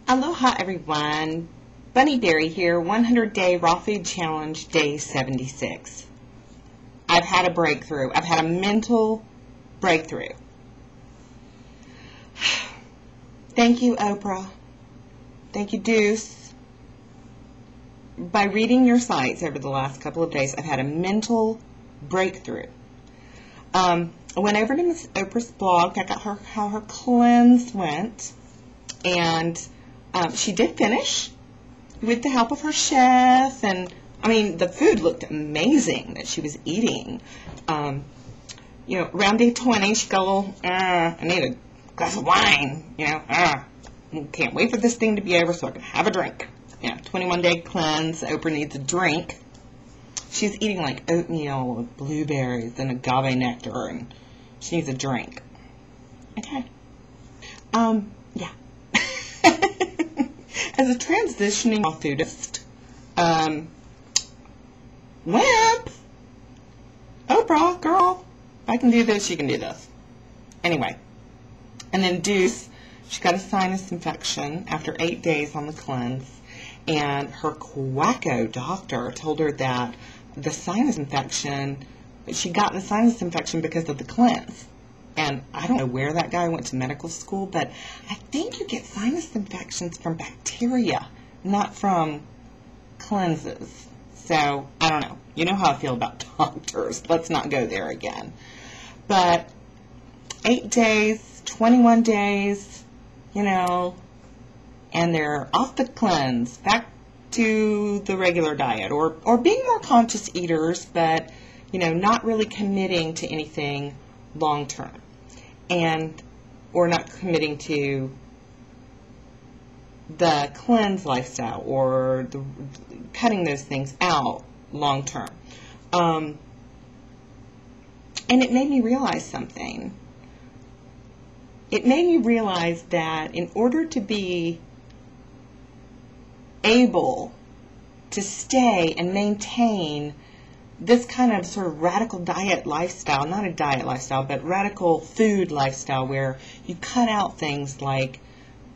Aloha everyone, Bunny Berry here, 100-day raw food challenge, day 76. I've had a breakthrough. I've had a mental breakthrough. Thank you, Oprah. Thank you, Dooce. By reading your sites over the last couple of days, I've had a mental breakthrough. I went over to Miss Oprah's blog, checked out how her cleanse went, and she did finish with the help of her chef, and I mean the food looked amazing that she was eating. Around day 20 she got a little, I need a glass of wine, can't wait for this thing to be over so I can have a drink. 21-day cleanse, Oprah needs a drink. She's eating like oatmeal with blueberries and agave nectar, and she needs a drink. Okay. Yeah. As a transitioning foodist, wimp, Oprah, girl, if I can do this, you can do this. Anyway, and then Dooce, she got a sinus infection after 8 days on the cleanse, and her quacko doctor told her that the sinus infection, she got the sinus infection because of the cleanse. And I don't know where that guy went to medical school, but I think you get sinus infections from bacteria, not from cleanses. So, I don't know. You know how I feel about doctors. Let's not go there again. But 8 days, 21 days, and they're off the cleanse, back to the regular diet, or being more conscious eaters, but, not really committing to anything long term, or not committing to the cleanse lifestyle, or cutting those things out long term. And it made me realize something. It made me realize that in order to be able to stay and maintain this kind of sort of radical diet lifestyle, not a diet lifestyle, but radical food lifestyle where you cut out things like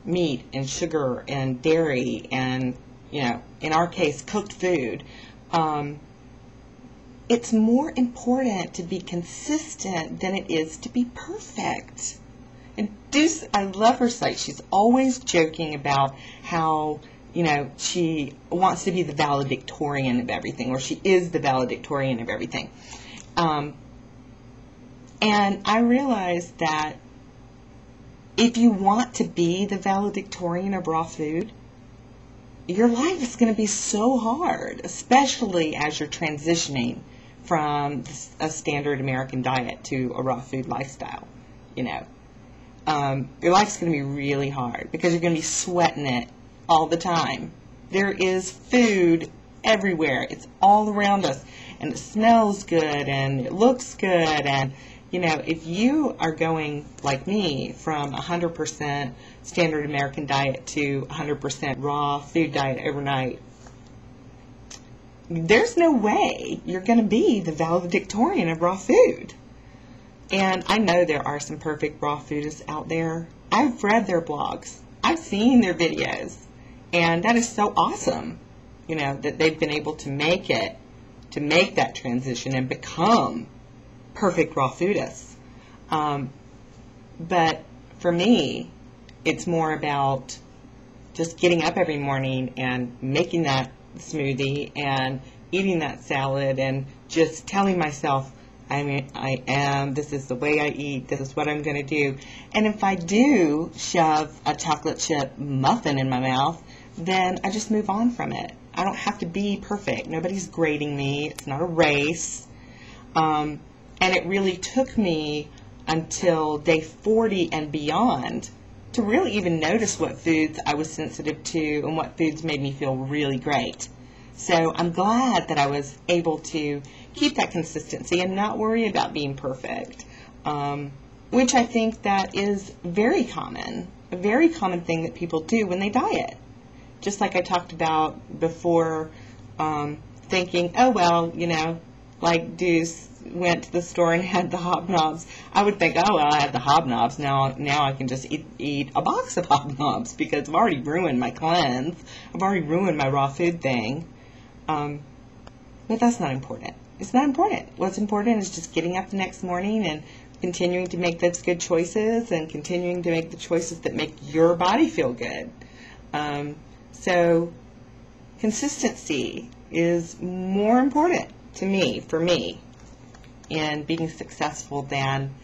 meat and sugar and dairy and, in our case, cooked food, it's more important to be consistent than it is to be perfect. And Dooce, I love her site. She's always joking about how she wants to be the valedictorian of everything, or she is the valedictorian of everything. And I realized that if you want to be the valedictorian of raw food, your life is going to be so hard, especially as you're transitioning from a standard American diet to a raw food lifestyle. Your life's going to be really hard because you're going to be sweating it all the time. There is food everywhere. It's all around us, and it smells good and it looks good. And if you are going like me from 100% standard American diet to 100% raw food diet overnight, there's no way you're going to be the valedictorian of raw food. And I know there are some perfect raw foodists out there. I've read their blogs. I've seen their videos. And that is so awesome, that they've been able to make that transition and become perfect raw foodists. But for me, it's more about just getting up every morning and making that smoothie and eating that salad and just telling myself, this is the way I eat, this is what I'm going to do. And if I do shove a chocolate chip muffin in my mouth, then I just move on from it. I don't have to be perfect. Nobody's grading me. It's not a race. And it really took me until day 40 and beyond to really even notice what foods I was sensitive to and what foods made me feel really great. So I'm glad that I was able to keep that consistency and not worry about being perfect, which I think that is very common, a very common thing that people do when they diet. Just like I talked about before, thinking, oh, well, like Dooce, went to the store and had the hobnobs, I would think, oh, well, I had the hobnobs. Now I can just eat a box of hobnobs because I've already ruined my cleanse. I've already ruined my raw food thing. But that's not important. It's not important. What's important is just getting up the next morning and continuing to make those good choices and continuing to make the choices that make your body feel good. So consistency is more important to me, for me, in being successful than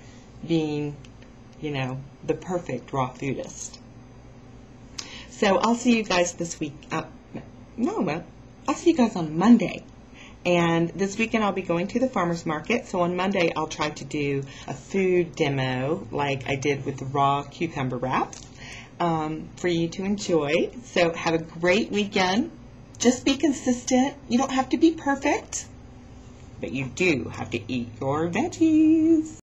being, the perfect raw foodist. So I'll see you guys this week. I'll see you guys on Monday. And this weekend I'll be going to the farmer's market. So on Monday I'll try to do a food demo like I did with the raw cucumber wraps for you to enjoy. So have a great weekend. Just be consistent. You don't have to be perfect, but you do have to eat your veggies.